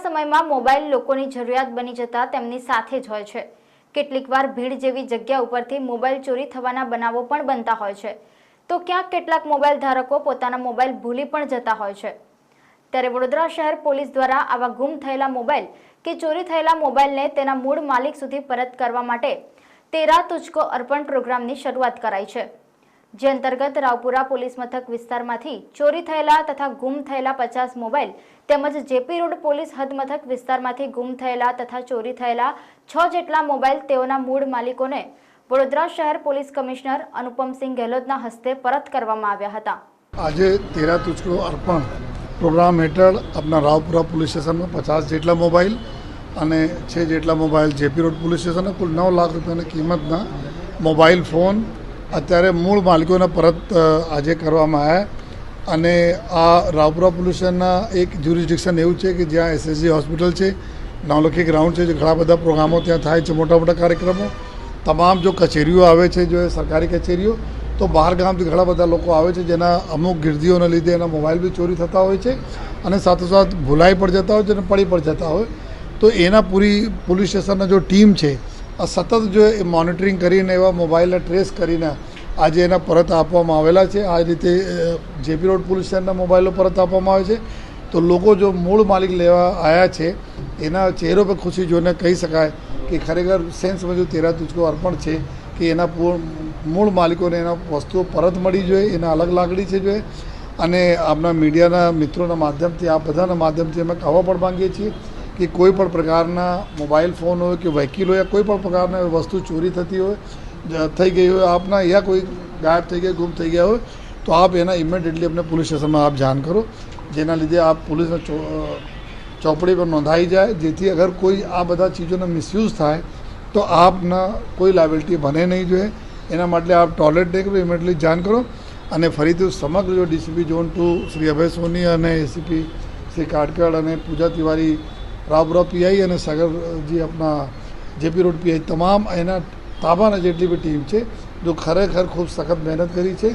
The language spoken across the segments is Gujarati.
સમયમાં મોબાઈલ લોકોની જરૂરિયાત બની જતા તેમની સાથે જ હોય છે। કેટલીકવાર ભીડ જેવી જગ્યા ઉપરથી મોબાઈલ ચોરી થવાના બનાવો પણ બનતા હોય છે, તો ક્યાંક કેટલાક મોબાઈલ ધારકો પોતાના મોબાઈલ ભૂલી પણ જતા હોય છે। ત્યારે વડોદરા શહેર પોલીસ દ્વારા આવા ગુમ થયેલા મોબાઈલ કે ચોરી થયેલા મોબાઈલને તેના મૂળ માલિક સુધી પરત કરવા માટે તેરા તુજકો અર્પણ પ્રોગ્રામની શરૂઆત કરાઈ છે, જે અંતર્ગત રાવપુરા પોલીસ મથક વિસ્તારમાંથી ચોરી થયેલા તથા ગુમ થયેલા 50 મોબાઈલ તેમજ જેપી રોડ પોલીસ હદ મથક વિસ્તારમાંથી ગુમ થયેલા તથા ચોરી થયેલા 6 જેટલા મોબાઈલ તેઓના મૂળ માલિકોને વડોદરા શહેર પોલીસ કમિશનર અનુપમસિંહ ગેહલોતના હસ્તે પરત કરવામાં આવ્યા હતા। આજે તેરા તુજકો અર્પણ પ્રોગ્રામ હેઠળ આપણા રાવપુરા પોલીસ સ્ટેશનમાં 50 જેટલા મોબાઈલ અને 6 જેટલા મોબાઈલ જેપી રોડ પોલીસ સ્ટેશનના કુલ 9 લાખ રૂપિયાની કિંમતના મોબાઈલ ફોન અત્યારે મૂળ માલિકોને પરત આજે કરવામાં આવ્યા। અને આ રાવપુરા પોલીસ સ્ટેશનના એક જ્યુરિસ્ડિક્શન એવું છે કે જ્યાં એસએસજી હોસ્પિટલ છે, નવલખી ગ્રાઉન્ડ છે, જે ઘણા બધા પ્રોગ્રામો ત્યાં થાય છે, મોટા મોટા કાર્યક્રમો, તમામ જો કચેરીઓ આવે છે, જો સરકારી કચેરીઓ, તો બહાર ગામથી ઘણા બધા લોકો આવે છે, જેના અમુક ગીર્દીઓને લીધે એના મોબાઈલ બી ચોરી થતા હોય છે અને સાથોસાથ ભૂલાઈ પણ જતા હોય છે અને પડી પણ જતા હોય, તો એના પૂરી પોલીસ સ્ટેશનના જો ટીમ છે આ સતત જો એ મોનિટરિંગ કરીને એવા મોબાઈલને ટ્રેસ કરીને આજે એના પરત આપવામાં આવેલા છે। આ રીતે જેપી રોડ પોલીસ સ્ટેશનના મોબાઈલો પરત આપવામાં આવે છે, તો લોકો જો મૂળ માલિક લેવા આવ્યા છે એના ચહેરો પર ખુશી જોઈને કહી શકાય કે ખરેખર સેન્સમાં જો તેરા તુજકો અર્પણ છે કે એના મૂળ માલિકોને એના વસ્તુઓ પરત મળી જોઈએ, એના અલગ લાગણી છે જોઈએ। અને આપણા મીડિયાના મિત્રોના માધ્યમથી આ બધાના માધ્યમથી અમે કહેવા પણ માંગીએ છીએ કે કોઈ પણ પ્રકારના મોબાઈલ ફોન હોય કે વ્હીકલ હોય, કોઈ પણ પ્રકારની વસ્તુ ચોરી થતી હોય, થઈ ગઈ હોય આપના, યા કોઈ ગાયબ થઈ ગયા, ગુમ થઈ ગયા હોય, તો આપ એના ઇમિડિયેટલી अपने પોલીસ સ્ટેશનમાં આપ જાણ કરો, જેના લીધે આપ પોલીસના ચોપડી પર નોંધાઈ જાય, જેથી અગર કોઈ આ બધા ચીજોનો મિસયુઝ થાય તો આપના કોઈ લાયબિલિટી બને નહીં જોઈએ। એના માટે આપ ટોયલેટ ડે કરો, ઇમિડિયેટલી જાણ કરો। અને ફરીથી સમગ્ર જો ડીસીપી ઝોન 2 શ્રી અભય સોની અને એસીપી શ્રી કાટકડ અને પૂજા તિવારી રાવપુરા પીઆઈ અને સાગરજી આપણા જેપી રોડ પીઆઈ તમામ એના તાબાના જેટલી બી ટીમ છે જો ખરેખર ખૂબ સખત મહેનત કરી છે,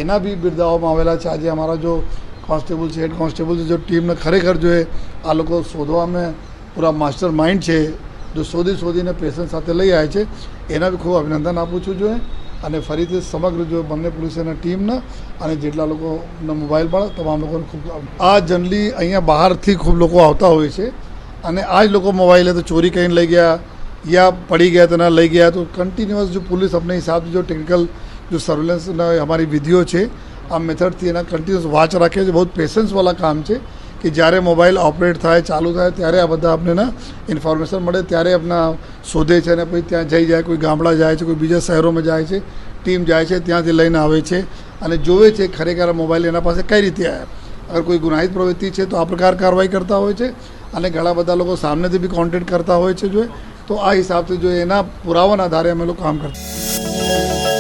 એના બી બિરદાવવામાં આવેલા છે। આજે અમારા જો કોન્સ્ટેબલ છે, હેડ કોન્સ્ટેબલ છે, જો ટીમને ખરેખર જો આ લોકો શોધવામાં પૂરા માસ્ટર માઇન્ડ છે, જો શોધીને પેશન્સ સાથે લઈ આવ્યા છે, એના બી ખૂબ અભિનંદન આપું છું જોઈએ। અને ફરીથી સમગ્ર જો બંને પોલીસના ટીમના અને જેટલા લોકોના મોબાઈલ પણ તમામ લોકોને ખૂબ આ જનરલી અહીંયા બહારથી ખૂબ લોકો આવતા હોય છે અને આ જ લોકો મોબાઈલ તો ચોરી કરીને લઈ ગયા या पड़ी गया तो ना लई गया, तो कंटिन्यूअस जो पुलिस अपने हिसाब से जो टेक्निकल जो सर्वेलेंस हमारी विधियों છે આ મેથડથી એના કન્ટિન્યુઅસ વોચ રાખે છે। બહુ પેશન્સવાળા કામ છે કે જ્યારે મોબાઈલ ઓપરેટ થાય, ચાલુ થાય, ત્યારે આ બધા આપણને ઇન્ફોર્મેશન મળે, ત્યારે આપણા શોધે છે અને પછી ત્યાં જઈ જાય, કોઈ ગામડા જાય છે, કોઈ બીજા શહેરોમાં જાય છે, ટીમ જાય છે, ત્યાંથી લઈને આવે છે અને જોવે છે ખરેખર મોબાઈલ એના પાસે કઈ રીતે આવ્યા। અગર કોઈ ગુનાહિત પ્રવૃત્તિ છે તો આ પ્રકાર કાર્યવાહી કરતા હોય છે અને ઘણા બધા લોકો સામનેથી બી કોન્ટેક્ટ કરતા હોય છે, જો તો આ હિસાબથી જો એના પુરાવાના આધારે અમે લોકો કામ કરતા।